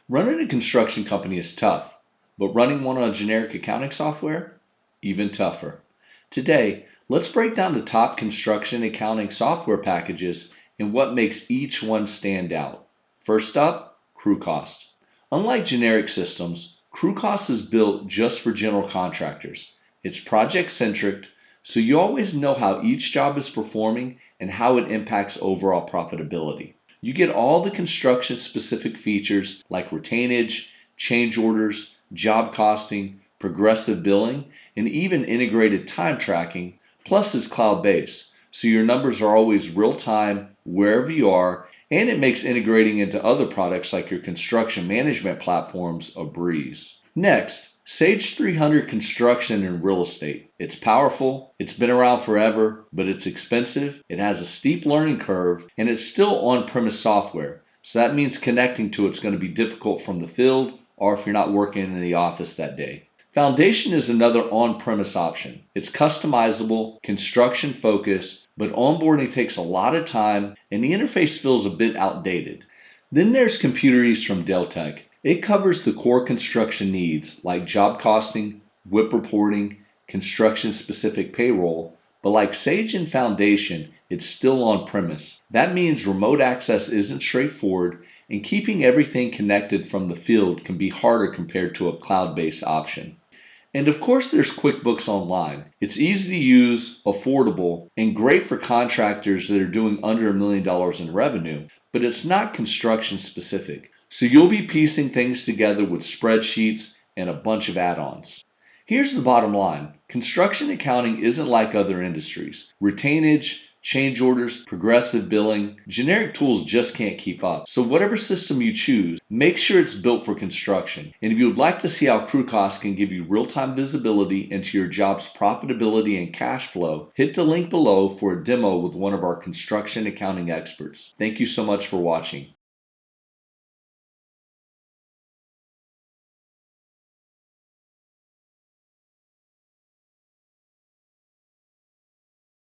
Running a construction company is tough, but running one on generic accounting software, even tougher. Today, let's break down the top construction accounting software packages and what makes each one stand out. First up, CrewCost. Unlike generic systems, CrewCost is built just for general contractors. It's project-centric, so you always know how each job is performing and how it impacts overall profitability. You get all the construction-specific features like retainage, change orders, job costing, progressive billing, and even integrated time tracking, plus it's cloud-based, so your numbers are always real-time wherever you are, and it makes integrating into other products like your construction management platforms a breeze. Next, Sage 300 Construction and Real Estate. It's powerful, it's been around forever, but it's expensive, it has a steep learning curve, and it's still on-premise software. So that means connecting to it's going to be difficult from the field or if you're not working in the office that day. Foundation is another on-premise option. It's customizable, construction-focused, but onboarding takes a lot of time and the interface feels a bit outdated. Then there's ComputerEase from Deltek. It covers the core construction needs like job costing, WIP reporting, construction-specific payroll, but like Sage and Foundation, it's still on-premise. That means remote access isn't straightforward, and keeping everything connected from the field can be harder compared to a cloud-based option. And of course there's QuickBooks Online. It's easy to use, affordable, and great for contractors that are doing under $1 million in revenue, but it's not construction specific. So you'll be piecing things together with spreadsheets and a bunch of add-ons. Here's the bottom line. Construction accounting isn't like other industries. Retainage, change orders, progressive billing, generic tools just can't keep up. So whatever system you choose, make sure it's built for construction. And if you would like to see how CrewCost can give you real-time visibility into your job's profitability and cash flow, hit the link below for a demo with one of our construction accounting experts. Thank you so much for watching.